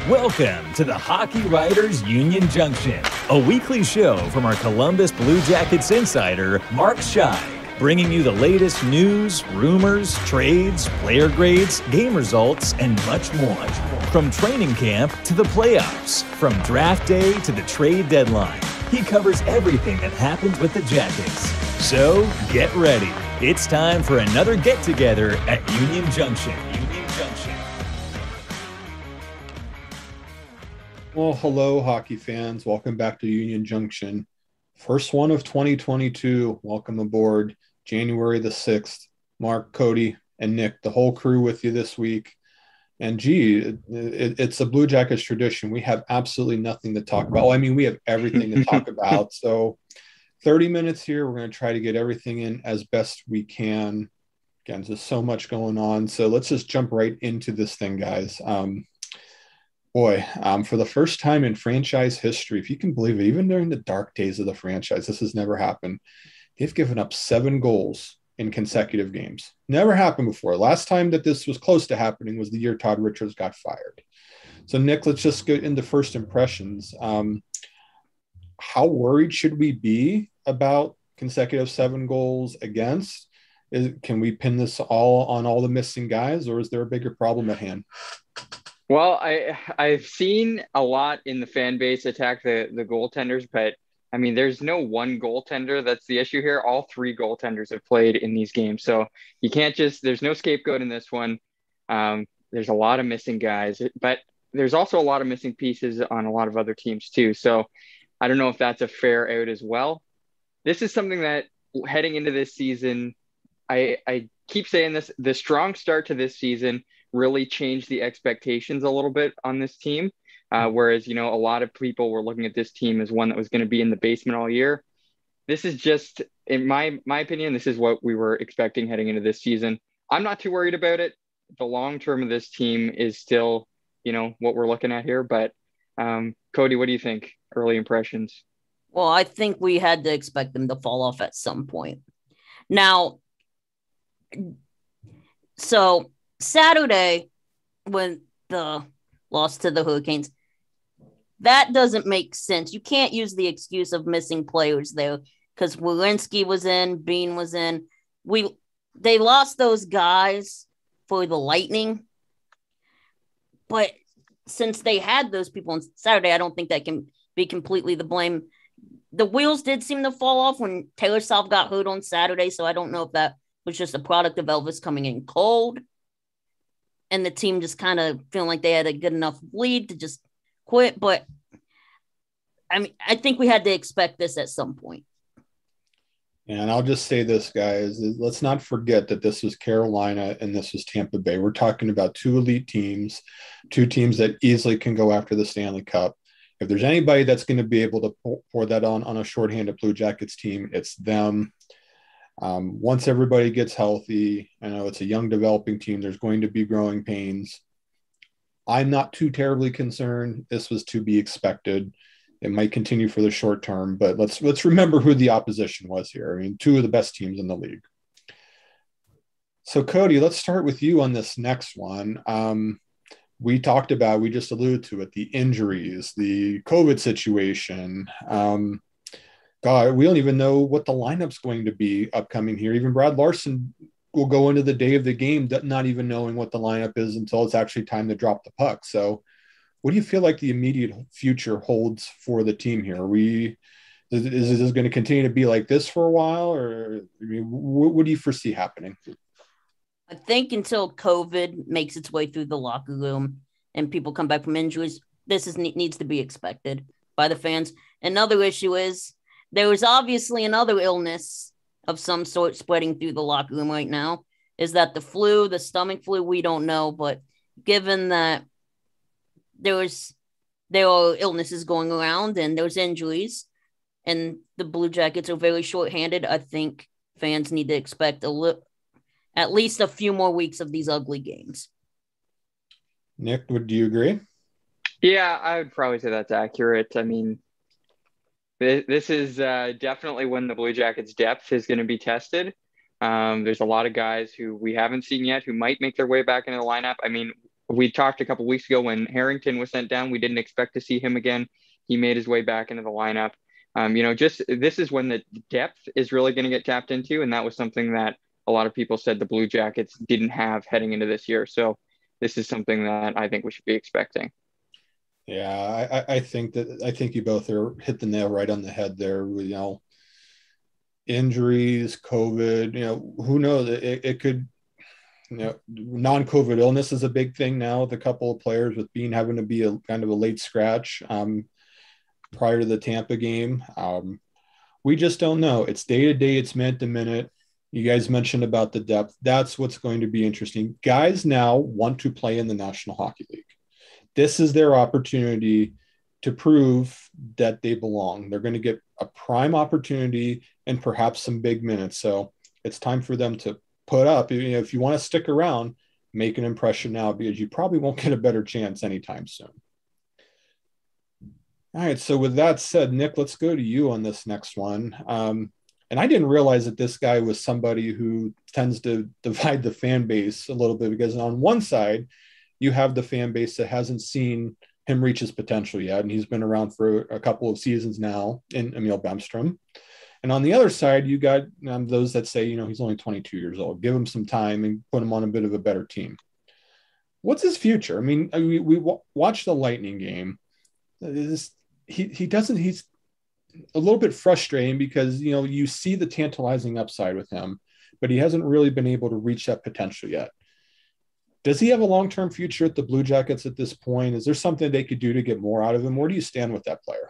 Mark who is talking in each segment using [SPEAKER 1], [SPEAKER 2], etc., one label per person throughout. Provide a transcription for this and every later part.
[SPEAKER 1] Welcome to the Hockey Writers Union Junction, a weekly show from our Columbus Blue Jackets insider, Mark Scheig, bringing you the latest news, rumors, trades, player grades, game results, and much more. From training camp to the playoffs, from draft day to the trade deadline, he covers everything that happens with the Jackets. So get ready. It's time for another get-together at Union Junction.
[SPEAKER 2] Well, hello, hockey fans. Welcome back to Union Junction. First one of 2022. Welcome aboard. January the 6th. Mark, Cody, and Nick, the whole crew with you this week. And it's a Blue Jackets tradition. We have absolutely nothing to talk about. Well, I mean, we have everything to talk about. So 30 minutes here. We're going to try to get everything in as best we can. Again, there's so much going on. So let's just jump right into this thing, guys. For the first time in franchise history, if you can believe it, even during the dark days of the franchise, this has never happened. They've given up 7 goals in consecutive games. Never happened before. Last time that this was close to happening was the year Todd Richards got fired. So, Nick, let's just get into first impressions. How worried should we be about consecutive 7 goals against? Can we pin this all on all the missing guys, or is there a bigger problem at hand?
[SPEAKER 3] Well, I've seen a lot in the fan base attack the goaltenders, but I mean, there's no one goaltender that's the issue here. All 3 goaltenders have played in these games. So you can't there's no scapegoat in this one. There's a lot of missing guys, but there's also a lot of missing pieces on a lot of other teams too. So I don't know if that's a fair out as well. This is something that heading into this season, I keep saying this, the strong start to this season really changed the expectations a little bit on this team. Whereas, a lot of people were looking at this team as one that was going to be in the basement all year. This is just, in my opinion, this is what we were expecting heading into this season. I'm not too worried about it. The long term of this team is still, what we're looking at here. But Cody, what do you think? Early impressions?
[SPEAKER 4] Well, I think we had to expect them to fall off at some point. Now, so Saturday, when the loss to the Hurricanes, that doesn't make sense. You can't use the excuse of missing players there because Welinski was in, Bean was in. They lost those guys for the Lightning, but since they had those people on Saturday, I don't think that can be completely the blame. The wheels did seem to fall off when Taylor South got hurt on Saturday, so I don't know if that was just a product of Elvis coming in cold and the team just kind of feeling like they had a good enough lead to just quit. But I mean, I think we had to expect this at some point.
[SPEAKER 2] And I'll just say this, guys, let's not forget that this was Carolina and this was Tampa Bay. We're talking about 2 elite teams, 2 teams that easily can go after the Stanley Cup. If there's anybody that's going to be able to pour that on a shorthanded Blue Jackets team, it's them. Once everybody gets healthy, I know it's a young developing team. There's going to be growing pains. I'm not too terribly concerned. This was to be expected. It might continue for the short term, but let's remember who the opposition was here. I mean, 2 of the best teams in the league. So Cody, let's start with you on this next one. We just alluded to it, the injuries, the COVID situation. God, we don't even know what the lineup's going to be upcoming here. Even Brad Larson will go into the day of the game not even knowing what the lineup is until it's actually time to drop the puck. So what do you feel like the immediate future holds for the team here? Is this going to continue to be like this for a while? Or what do you foresee happening?
[SPEAKER 4] I think until COVID makes its way through the locker room and people come back from injuries, this needs to be expected by the fans. Another issue is there was obviously another illness of some sort spreading through the locker room right now. Is that the flu, the stomach flu? We don't know. But given that there are illnesses going around and there's injuries and the Blue Jackets are very shorthanded, I think fans need to expect at least a few more weeks of these ugly games.
[SPEAKER 2] Nick, do you agree?
[SPEAKER 3] Yeah, I would probably say that's accurate. I mean, this is definitely when the Blue Jackets' depth is going to be tested. There's a lot of guys who we haven't seen yet who might make their way back into the lineup. I mean, we talked a couple weeks ago when Harrington was sent down. We didn't expect to see him again. He made his way back into the lineup. Just this is when the depth is really going to get tapped into, and that was something that a lot of people said the Blue Jackets didn't have heading into this year. So this is something that I think we should be expecting.
[SPEAKER 2] Yeah, I think you both are hit the nail right on the head there. Injuries, COVID, who knows? It could, non-COVID illness is a big thing now with a couple of players with having to be a kind of a late scratch prior to the Tampa game. We just don't know. It's day to day. It's minute to minute. You guys mentioned about the depth. That's what's going to be interesting. Guys now want to play in the National Hockey League. This is their opportunity to prove that they belong. They're going to get a prime opportunity and perhaps some big minutes. So it's time for them to put up. If you want to stick around, make an impression now, because you probably won't get a better chance anytime soon. All right. So with that said, Nick, let's go to you on this next one. And I didn't realize that this guy was somebody who tends to divide the fan base a little bit, because on one side, you have the fan base that hasn't seen him reach his potential yet. And he's been around for a couple of seasons now in Emil Bemstrom. And on the other side, you got those that say, he's only 22 years old. Give him some time and put him on a bit of a better team. What's his future? I mean, we watched the Lightning game. He's a little bit frustrating because, you see the tantalizing upside with him, but he hasn't really been able to reach that potential yet. Does he have a long-term future at the Blue Jackets at this point? Is there something they could do to get more out of him? Where do you stand with that player?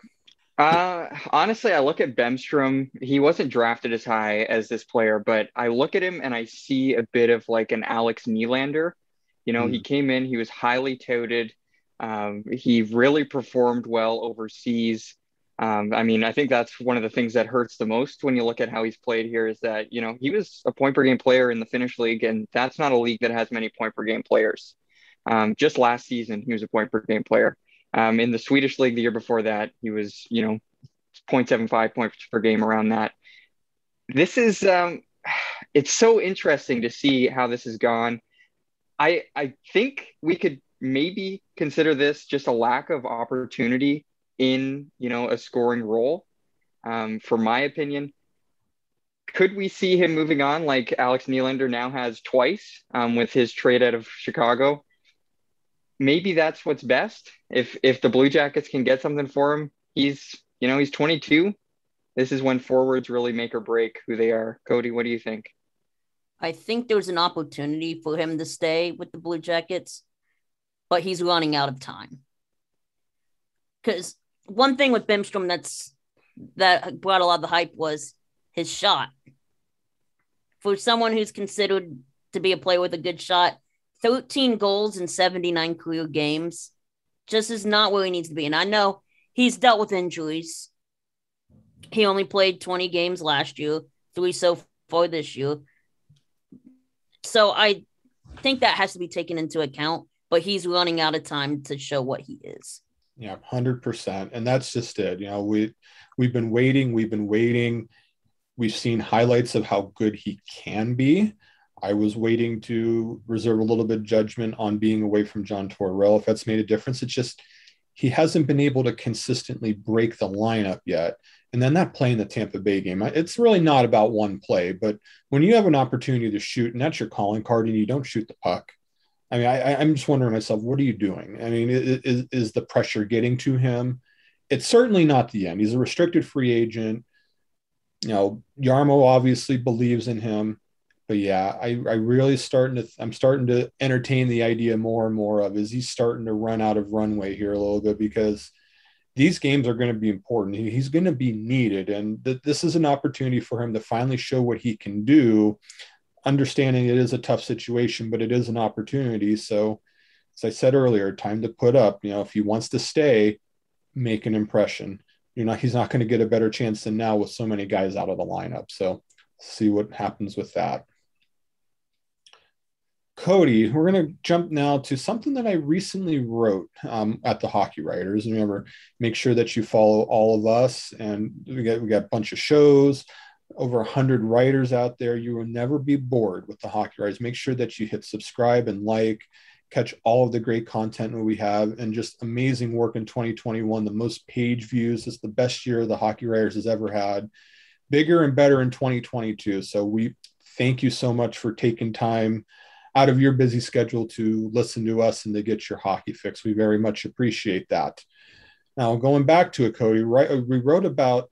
[SPEAKER 3] Honestly, I look at Bemstrom. He wasn't drafted as high as this player, but I look at him and I see a bit of like an Alex Nylander. He came in, he was highly touted. He really performed well overseas. I think that's one of the things that hurts the most when you look at how he's played here is that, he was a point per game player in the Finnish league, and that's not a league that has many point per game players. Just last season, he was a point per game player. In the Swedish league the year before that, he was, 0.75 points per game, around that. This is, it's so interesting to see how this has gone. I think we could maybe consider this just a lack of opportunity in, a scoring role. For my opinion, could we see him moving on like Alex Nylander now has twice with his trade out of Chicago? Maybe that's what's best. If the Blue Jackets can get something for him, he's 22. This is when forwards really make or break who they are. Cody, what do you think?
[SPEAKER 4] I think there's an opportunity for him to stay with the Blue Jackets, but he's running out of time. Because one thing with Bemstrom that brought a lot of the hype was his shot. For someone who's considered to be a player with a good shot, 13 goals in 79 career games just is not where he needs to be. And I know he's dealt with injuries. He only played 20 games last year, 3 so far this year. So I think that has to be taken into account, but he's running out of time to show what he is.
[SPEAKER 2] Yeah, 100%. And that's just it. We've been waiting. We've seen highlights of how good he can be. I was waiting to reserve a little bit of judgment on being away from John Tortorella, if that's made a difference. It's just he hasn't been able to consistently break the lineup yet. And then that play in the Tampa Bay game, it's really not about one play, but when you have an opportunity to shoot and that's your calling card and you don't shoot the puck, I mean, I'm just wondering myself, what are you doing? I mean, is the pressure getting to him? It's certainly not the end. He's a restricted free agent. Jarmo obviously believes in him. But yeah, I'm starting to entertain the idea more and more of, is he starting to run out of runway here a little bit, because these games are going to be important. He's going to be needed. And this is an opportunity for him to finally show what he can do, understanding it is a tough situation, but it is an opportunity. So as I said earlier, time to put up, if he wants to stay, make an impression. He's not going to get a better chance than now with so many guys out of the lineup. So see what happens with that. Cody, we're going to jump now to something that I recently wrote at the Hockey Writers. And remember, make sure that you follow all of us. And we got a bunch of shows, over 100 writers out there. You will never be bored with the Hockey Writers. Make sure that you hit subscribe and like, catch all of the great content that we have, and just amazing work in 2021. The most page views. It's the best year the Hockey Writers has ever had. Bigger and better in 2022. So we thank you so much for taking time out of your busy schedule to listen to us and to get your hockey fix. We very much appreciate that. Now, going back to it, Cody, right? We wrote about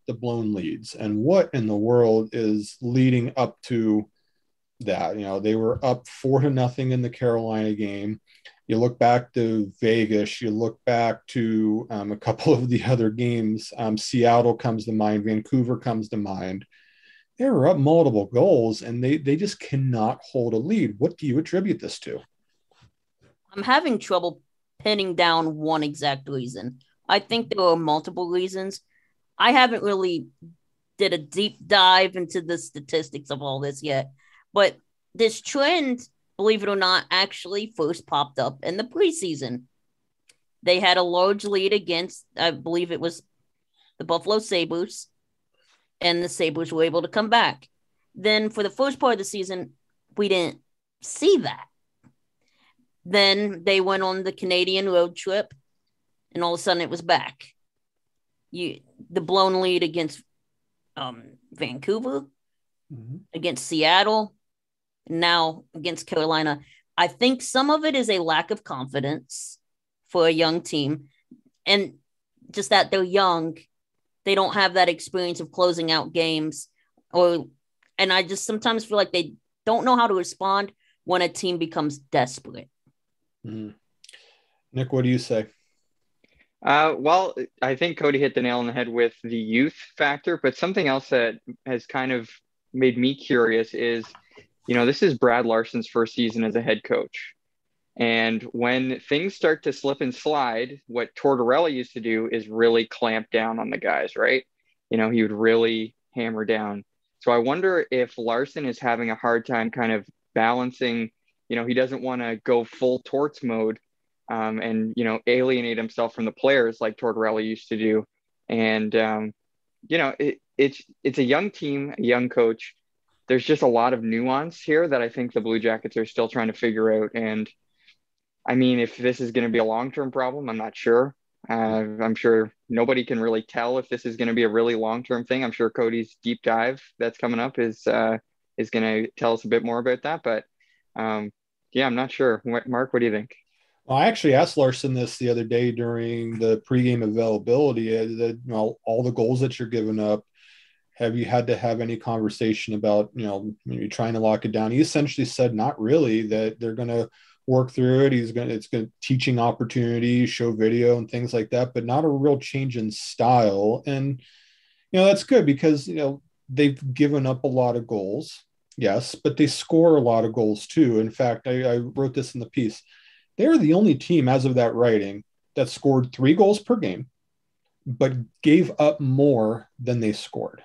[SPEAKER 2] the blown leads and what in the world is leading up to that. They were up 4-0 in the Carolina game. You look back to Vegas, you look back to a couple of the other games. Seattle comes to mind, Vancouver comes to mind. They were up multiple goals and they just cannot hold a lead. What do you attribute this to?
[SPEAKER 4] I'm having trouble pinning down one exact reason. I think there are multiple reasons. I haven't really did a deep dive into the statistics of all this yet, but this trend, believe it or not, actually first popped up in the preseason. They had a large lead against, I believe it was the Buffalo Sabres, and the Sabres were able to come back. Then for the first part of the season, we didn't see that. Then they went on the Canadian road trip, and all of a sudden it was back. The blown lead against Vancouver, against Seattle, and now against Carolina. I think some of it is a lack of confidence for a young team, and just that they're young. They don't have that experience of closing out games, and I just sometimes feel like they don't know how to respond when a team becomes desperate.
[SPEAKER 2] Nick, what do you say?
[SPEAKER 3] Well, I think Cody hit the nail on the head with the youth factor, but something else that has kind of made me curious is, this is Brad Larsen's first season as a head coach. And when things start to slip and slide, what Tortorella used to do is really clamp down on the guys, right? He would really hammer down. So I wonder if Larsen is having a hard time kind of balancing, he doesn't want to go full torts mode and, alienate himself from the players like Tortorella used to do. And, it's a young team, a young coach. There's just a lot of nuance here that I think the Blue Jackets are still trying to figure out. And I mean, if this is going to be a long-term problem, I'm not sure. I'm sure nobody can really tell if this is going to be a really long-term thing. I'm sure Cody's deep dive that's coming up is going to tell us a bit more about that. But I'm not sure. Mark, what do you think?
[SPEAKER 2] Well, I actually asked Larsen this the other day during the pregame availability. That all the goals that you're giving up, have you had to have any conversation about maybe trying to lock it down? He essentially said not really, that they're going to work through it. It's going to teaching opportunities, show video and things like that, but not a real change in style. And, that's good because, they've given up a lot of goals. Yes, but they score a lot of goals too. In fact, I wrote this in the piece. They're the only team as of that writing that scored 3 goals per game, but gave up more than they scored.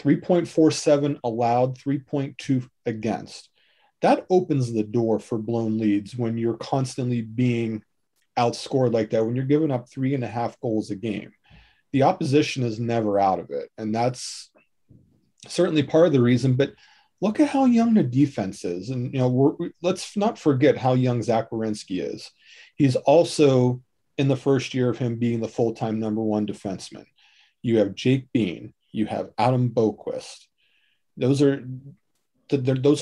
[SPEAKER 2] 3.47 allowed, 3.2 against. That opens the door for blown leads when you're constantly being outscored like that, when you're giving up 3.5 goals a game. The opposition is never out of it. And that's certainly part of the reason. But look at how young the defense is. And, let's not forget how young Zach Werenski is. He's also in the first year of him being the full-time number 1 defenseman. You have Jake Bean. You have Adam Boquist. Those are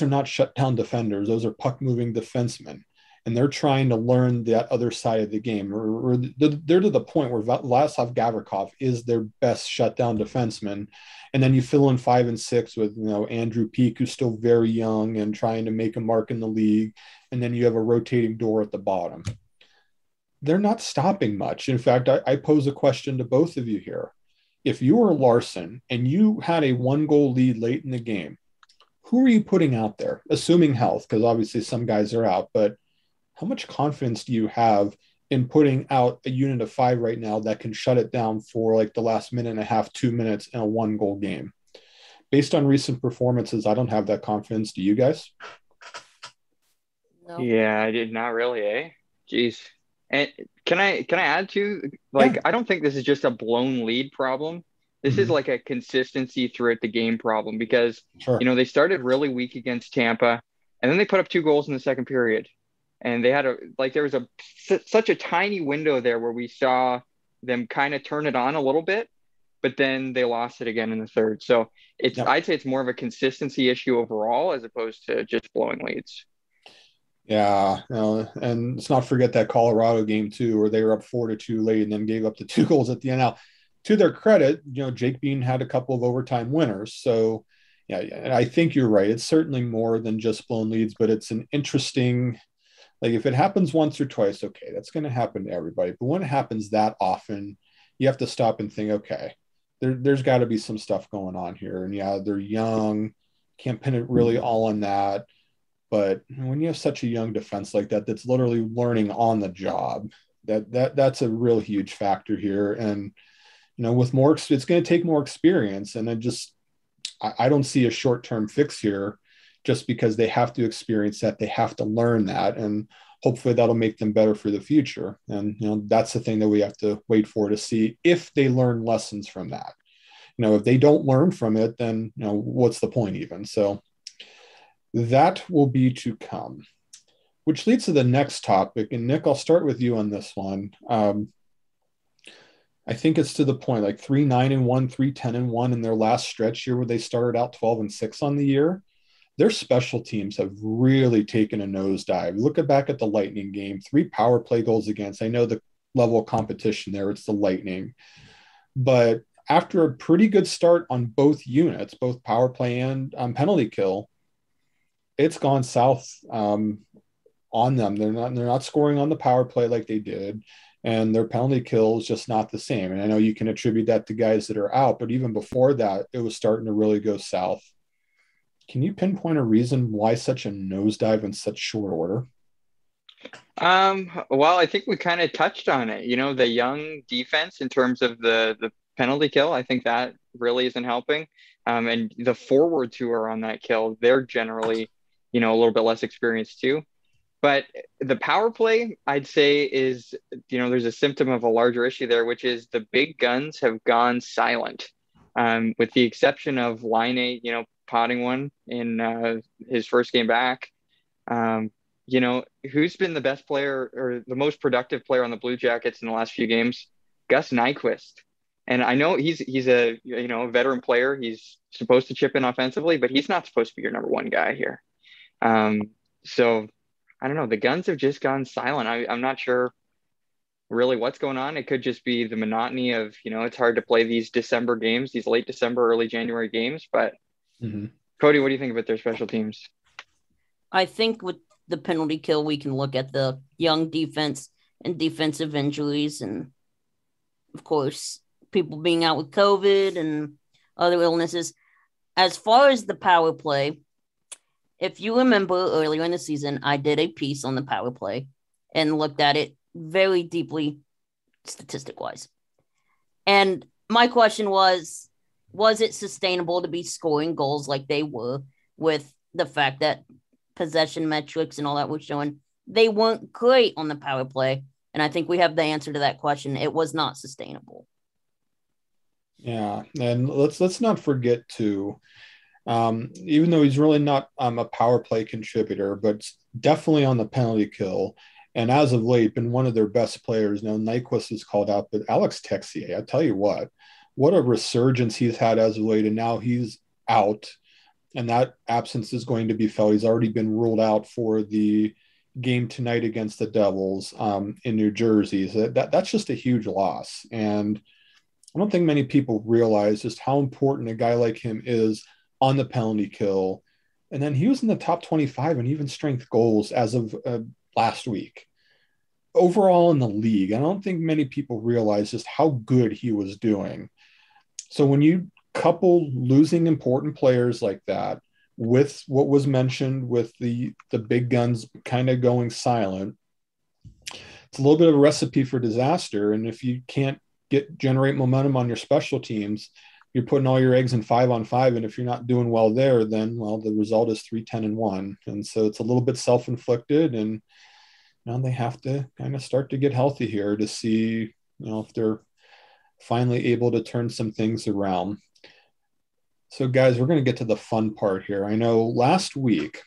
[SPEAKER 2] not shutdown defenders. Those are puck-moving defensemen. And they're trying to learn that other side of the game. Or they're to the point where Vladislav Gavrikov is their best shutdown defenseman. And then you fill in 5 and 6 with, Andrew Peak, who's still very young and trying to make a mark in the league. And then you have a rotating door at the bottom. They're not stopping much. In fact, I pose a question to both of you here. If you were Larsen and you had a 1-goal lead late in the game, who are you putting out there, assuming health? Because obviously some guys are out, but how much confidence do you have in putting out a unit of 5 right now that can shut it down for like the last minute and a half, 2 minutes in a 1-goal game? Based on recent performances, I don't have that confidence. Do you guys?
[SPEAKER 3] No. Yeah, I did not really, eh? Jeez. And can I add to, like, yeah. I don't think this is just a blown lead problem. This is like a consistency throughout the game problem because, they started really weak against Tampa and then they put up 2 goals in the second period. And they had there was such a tiny window there where we saw them kind of turn it on a little bit, but then they lost it again in the third. So I'd say it's more of a consistency issue overall as opposed to just blowing leads.
[SPEAKER 2] Yeah, and let's not forget that Colorado game too, where they were up 4-2 late and then gave up the 2 goals at the end. Now, to their credit, Jake Bean had a couple of overtime winners. So, yeah, I think you're right. It's certainly more than just blown leads, but it's an interesting, like if it happens once or twice, okay, that's going to happen to everybody. But when it happens that often, you have to stop and think, okay, there's got to be some stuff going on here. And yeah, they're young, can't pin it really all on that. But when you have such a young defense like that, that's literally learning on the job, that's a real huge factor here. And, with more, it's going to take more experience. And I don't see a short-term fix here just because they have to experience that. They have to learn that. And hopefully that'll make them better for the future. And, that's the thing that we have to wait for to see if they learn lessons from that. If they don't learn from it, then, what's the point even? So, that will be to come, which leads to the next topic. And Nick, I'll start with you on this one. I think it's to the point, like 3-9-1, 3-10-1 in their last stretch here where they started out 12-6 on the year. Their special teams have really taken a nosedive. Look back at the Lightning game, 3 power play goals against. I know the level of competition there, it's the Lightning. But after a pretty good start on both units, both power play and penalty kill, it's gone south on them. They're not scoring on the power play like they did, and their penalty kill is just not the same. And I know you can attribute that to guys that are out, but even before that, it was starting to really go south. Can you pinpoint a reason why such a nosedive in such short order?
[SPEAKER 3] Well, I think we kind of touched on it. The young defense in terms of the penalty kill, I think that really isn't helping. And the forwards who are on that kill, they're generally a little bit less experienced too. But the power play, I'd say, is, there's a symptom of a larger issue there, which is the big guns have gone silent, with the exception of Laine, potting one in his first game back. Who's been the best player or the most productive player on the Blue Jackets in the last few games? Gus Nyquist. And I know he's a veteran player. He's supposed to chip in offensively, but he's not supposed to be your number one guy here. So I don't know. The guns have just gone silent. I'm not sure really what's going on. It could just be the monotony of, it's hard to play these December games, these late December, early January games. But Cody, what do you think about their special teams?
[SPEAKER 4] I think with the penalty kill, we can look at the young defense and defensive injuries. And of course, people being out with COVID and other illnesses. As far as the power play, if you remember earlier in the season, I did a piece on the power play and looked at it very deeply statistic-wise. And my question was it sustainable to be scoring goals like they were with the fact that possession metrics and all that was showing they weren't great on the power play? And I think we have the answer to that question. It was not sustainable.
[SPEAKER 2] Yeah, and let's not forget too, even though he's really not a power play contributor, but definitely on the penalty kill, and as of late been one of their best players. Now Nyquist is called out, but Alex Texier, I tell you what a resurgence he's had as of late, and now he's out, and that absence is going to be felt. He's already been ruled out for the game tonight against the Devils in New Jersey. So that's just a huge loss, and I don't think many people realize just how important a guy like him is on the penalty kill. And then he was in the top 25 in even strength goals as of last week. Overall in the league, I don't think many people realize just how good he was doing. So when you couple losing important players like that with what was mentioned with the big guns kind of going silent, it's a little bit of a recipe for disaster. And if you can't generate momentum on your special teams, you're putting all your eggs in 5-on-5. And if you're not doing well there, then, well, the result is 3-10-1. And so it's a little bit self-inflicted. And now they have to kind of start to get healthy here to see, if they're finally able to turn some things around. So guys, we're going to get to the fun part here. I know last week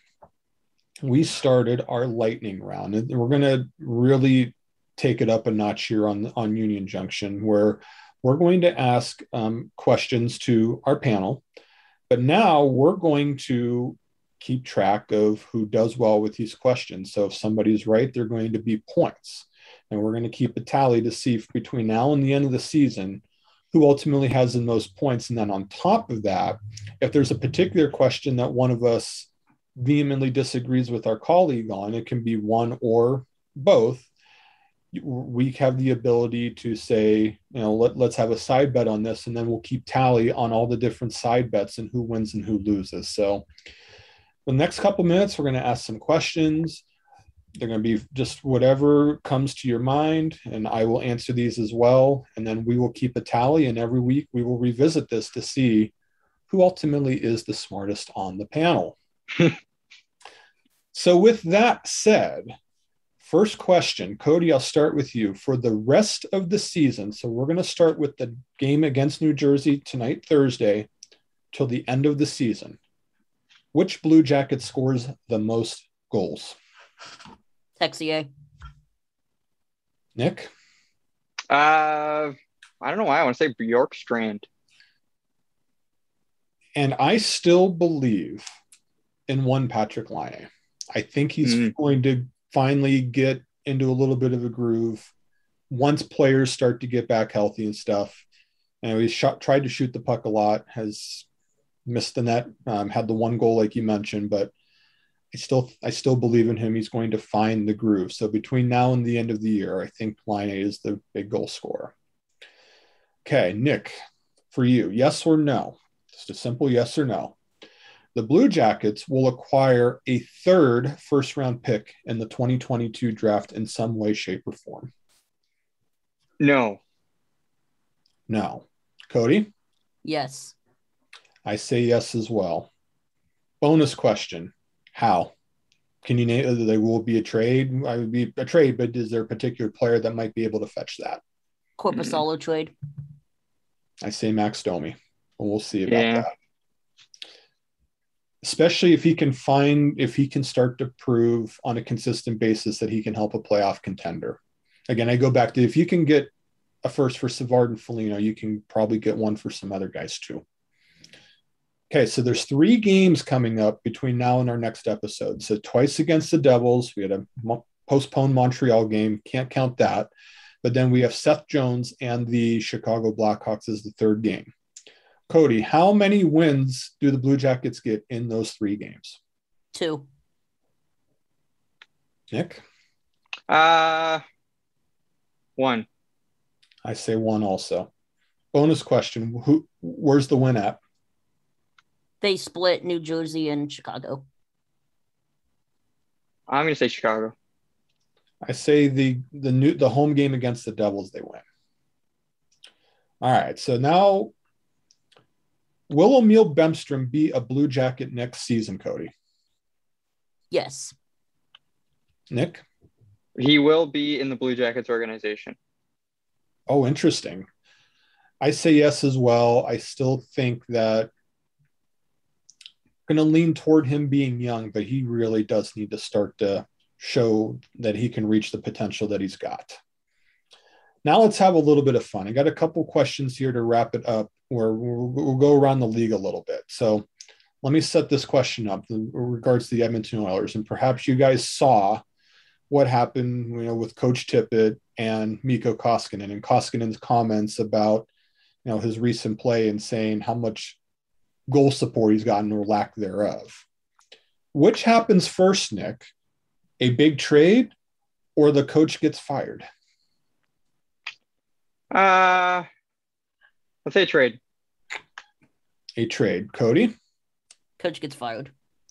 [SPEAKER 2] we started our lightning round, and we're going to really take it up a notch here on Union Junction, where we're going to ask questions to our panel, but now we're going to keep track of who does well with these questions. So if somebody's right, they're going to be points, and we're going to keep a tally to see if between now and the end of the season, who ultimately has the most points. And then on top of that, if there's a particular question that one of us vehemently disagrees with our colleague on, it can be one or both, we have the ability to say, let's have a side bet on this, and then we'll keep tally on all the different side bets and who wins and who loses. So the next couple minutes, we're going to ask some questions. They're going to be just whatever comes to your mind, and I will answer these as well. And then we will keep a tally, and every week we will revisit this to see who ultimately is the smartest on the panel. So with that said, first question, Cody, I'll start with you. For the rest of the season, so we're going to start with the game against New Jersey tonight, Thursday, till the end of the season. Which Blue Jacket scores the most goals?
[SPEAKER 4] Texier.
[SPEAKER 2] Nick?
[SPEAKER 3] I don't know why I want to say Bjorkstrand.
[SPEAKER 2] And I still believe in one Patrick Laine. I think he's going to finally get into a little bit of a groove once players start to get back healthy and stuff. And he's tried to shoot the puck a lot, has missed the net, had the one goal like you mentioned, but I still believe in him. He's going to find the groove. So between now and the end of the year, I think Laine is the big goal scorer. Okay, Nick, for you, yes or no? Just a simple yes or no. The Blue Jackets will acquire a third first-round pick in the 2022 draft in some way, shape, or form.
[SPEAKER 3] No.
[SPEAKER 2] No. Cody?
[SPEAKER 4] Yes.
[SPEAKER 2] I say yes as well. Bonus question. How? Can you name, there will be a trade? I would be a trade, but is there a particular player that might be able to fetch that?
[SPEAKER 4] Corpusalo trade.
[SPEAKER 2] I say Max Domi. We'll see about that. Especially if he can start to prove on a consistent basis that he can help a playoff contender. Again, I go back to, if you can get a first for Savard and Foligno, you can probably get one for some other guys too. Okay, so there's 3 games coming up between now and our next episode. So twice against the Devils. We had a postponed Montreal game. Can't count that. But then we have Seth Jones and the Chicago Blackhawks as the third game. Cody, how many wins do the Blue Jackets get in those 3 games?
[SPEAKER 4] 2.
[SPEAKER 2] Nick?
[SPEAKER 3] 1.
[SPEAKER 2] I say 1 also. Bonus question. Where's the win at?
[SPEAKER 4] They split New Jersey and Chicago.
[SPEAKER 3] I'm going to say Chicago.
[SPEAKER 2] I say the home game against the Devils, they win. All right, so now, will Emil Bemstrom be a Blue Jacket next season, Cody?
[SPEAKER 4] Yes.
[SPEAKER 2] Nick?
[SPEAKER 3] He will be in the Blue Jackets organization.
[SPEAKER 2] Oh, interesting. I say yes as well. I still think that I'm going to lean toward him being young, but he really does need to start to show that he can reach the potential that he's got. Now let's have a little bit of fun. I got a couple questions here to wrap it up, where we'll go around the league a little bit. So let me set this question up in regards to the Edmonton Oilers. And perhaps you guys saw what happened, with Coach Tippett and Mikko Koskinen, and Koskinen's comments about, his recent play and saying how much goal support he's gotten or lack thereof. Which happens first, Nick? A big trade or the coach gets fired?
[SPEAKER 3] Let's say trade.
[SPEAKER 2] A trade. Cody?
[SPEAKER 4] Coach gets fired.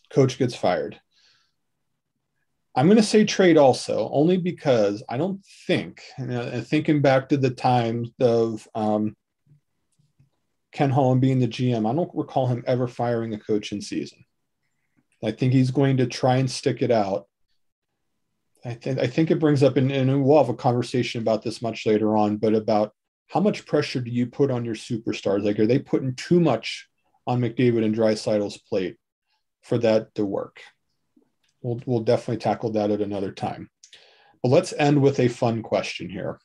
[SPEAKER 2] Coach gets fired. I'm going to say trade also, only because I don't think, thinking back to the times of Ken Holland being the GM, I don't recall him ever firing a coach in season. I think he's going to try and stick it out. I think it brings up, and we'll have a conversation about this much later on, but about how much pressure do you put on your superstars? Like, are they putting too much on McDavid and Draisaitl's plate for that to work? we'll definitely tackle that at another time. But let's end with a fun question here.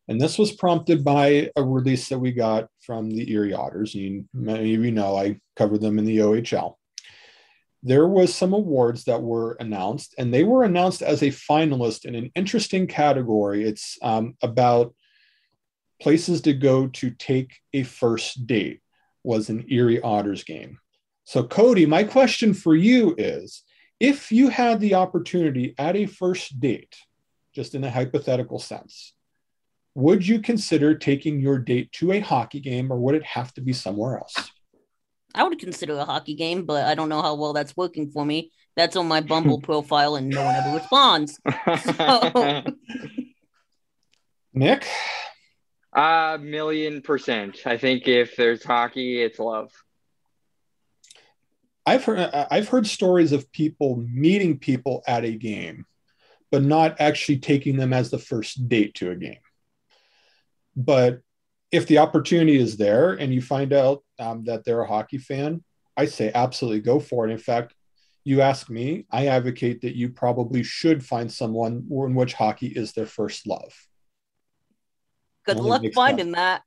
[SPEAKER 2] And this was prompted by a release that we got from the Erie Otters. Many of you know I covered them in the OHL. There was some awards that were announced, and they were announced as a finalist in an interesting category. It's about places to go to take a first date, was an Erie Otters game. So Cody, my question for you is, if you had the opportunity at a first date, just in a hypothetical sense, would you consider taking your date to a hockey game, or would it have to be somewhere else?
[SPEAKER 4] I would consider a hockey game, but I don't know how well that's working for me. That's on my Bumble profile, and no one ever responds. So...
[SPEAKER 2] Nick?
[SPEAKER 3] 1,000,000%. I think if there's hockey, it's love.
[SPEAKER 2] I've heard stories of people meeting people at a game, but not actually taking them as the first date to a game. But if the opportunity is there and you find out that they're a hockey fan, I say absolutely go for it. In fact, you ask me, I advocate that you probably should find someone in which hockey is their first love.
[SPEAKER 4] Good luck finding that.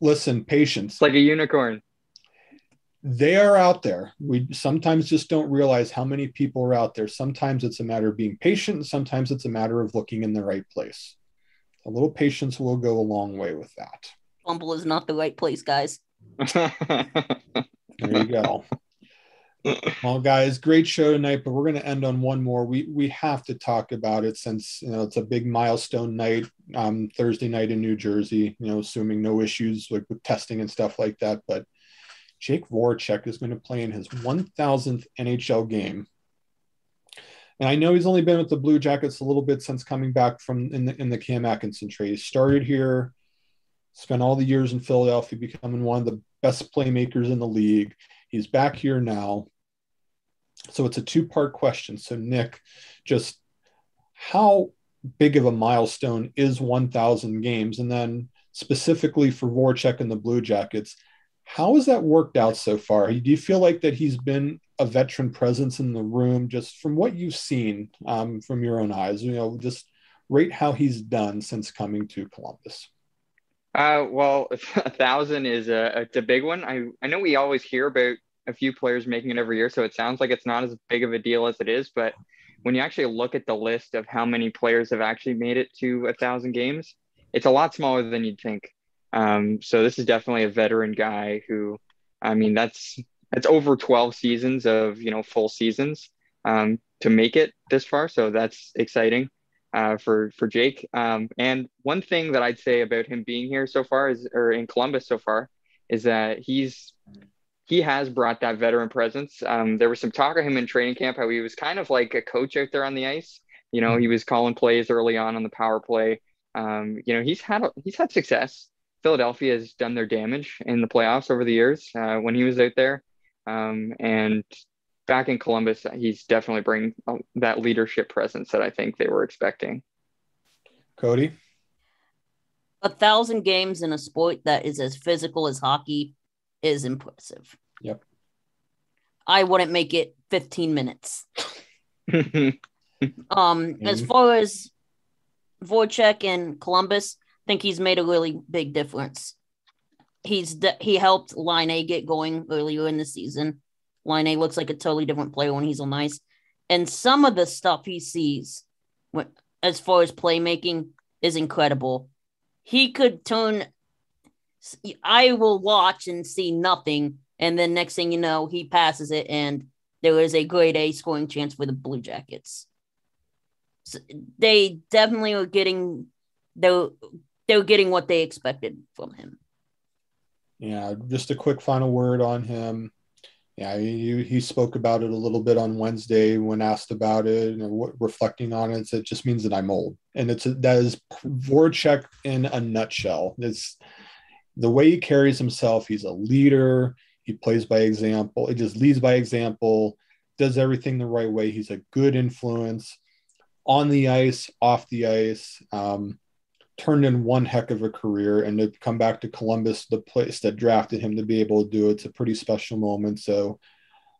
[SPEAKER 2] Listen, patience.
[SPEAKER 3] It's like a unicorn.
[SPEAKER 2] They are out there. We sometimes just don't realize how many people are out there. Sometimes it's a matter of being patient, and sometimes it's a matter of looking in the right place. A little patience will go a long way with that.
[SPEAKER 4] Bumble is not the right place, guys.
[SPEAKER 2] There you go. Well, guys, great show tonight, but we're going to end on one more. We have to talk about it since it's a big milestone night, Thursday night in New Jersey. Assuming no issues with testing and stuff like that. But Jake Voracek is going to play in his 1,000th NHL game. And I know he's only been with the Blue Jackets a little bit since coming back from in the Cam Atkinson trade. He started here, spent all the years in Philadelphia, becoming one of the best playmakers in the league. He's back here now. So it's a two-part question. So Nick, just how big of a milestone is 1,000 games? And then specifically for Voracek and the Blue Jackets, how has that worked out so far? Do you feel like that he's been a veteran presence in the room, just from what you've seen from your own eyes? Just rate how he's done since coming to Columbus.
[SPEAKER 3] Well, 1,000 is it's a big one. I know we always hear about a few players making it every year, so it sounds like it's not as big of a deal as it is. But when you actually look at the list of how many players have actually made it to 1,000 games, it's a lot smaller than you'd think. So this is definitely a veteran guy who, that's over 12 seasons of, full seasons to make it this far. So that's exciting for Jake. And one thing that I'd say about him being here so far or in Columbus so far, is that he has brought that veteran presence. There was some talk of him in training camp, how he was kind of like a coach out there on the ice. He was calling plays early on the power play. He's had success. Philadelphia has done their damage in the playoffs over the years when he was out there. And back in Columbus, he's definitely bringing that leadership presence that I think they were expecting.
[SPEAKER 2] Cody?
[SPEAKER 4] 1,000 games in a sport that is as physical as hockey is impressive.
[SPEAKER 2] Yep.
[SPEAKER 4] I wouldn't make it 15 minutes. As far as Voracek and Columbus, I think he's made a really big difference. He helped Line A get going earlier in the season. Line A looks like a totally different player when he's on ice. And some of the stuff he sees as far as playmaking is incredible. He could turn – I will watch and see nothing, and then next thing you know, he passes it, and there is a grade A scoring chance for the Blue Jackets. So they definitely are getting – they're getting what they expected from him.
[SPEAKER 2] Yeah, just a quick final word on him. Yeah, he spoke about it a little bit on Wednesday when asked about it, and reflecting on it. It just means that I'm old, and that is Voracek in a nutshell. It's the way he carries himself. He's a leader. He plays by example. He just leads by example. Does everything the right way. He's a good influence on the ice, off the ice. Turned in one heck of a career, and to come back to Columbus, the place that drafted him, to be able to do it's a pretty special moment. So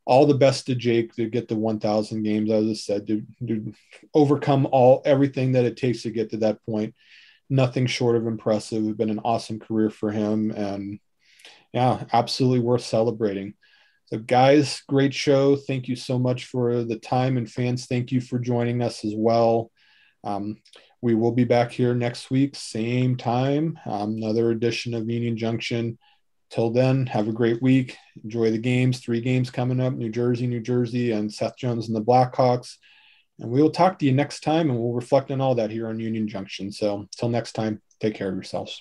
[SPEAKER 2] all the best to Jake to get the 1,000 games, as I said, to overcome everything that it takes to get to that point. Nothing short of impressive. It's been an awesome career for him, and yeah, absolutely worth celebrating. So, guys, great show. Thank you so much for the time, and fans, thank you for joining us as well. We will be back here next week, same time, another edition of Union Junction. Till then, have a great week. Enjoy the games. 3 games coming up, New Jersey, and Seth Jones and the Blackhawks. And we will talk to you next time, and we'll reflect on all that here on Union Junction. So till next time, take care of yourselves.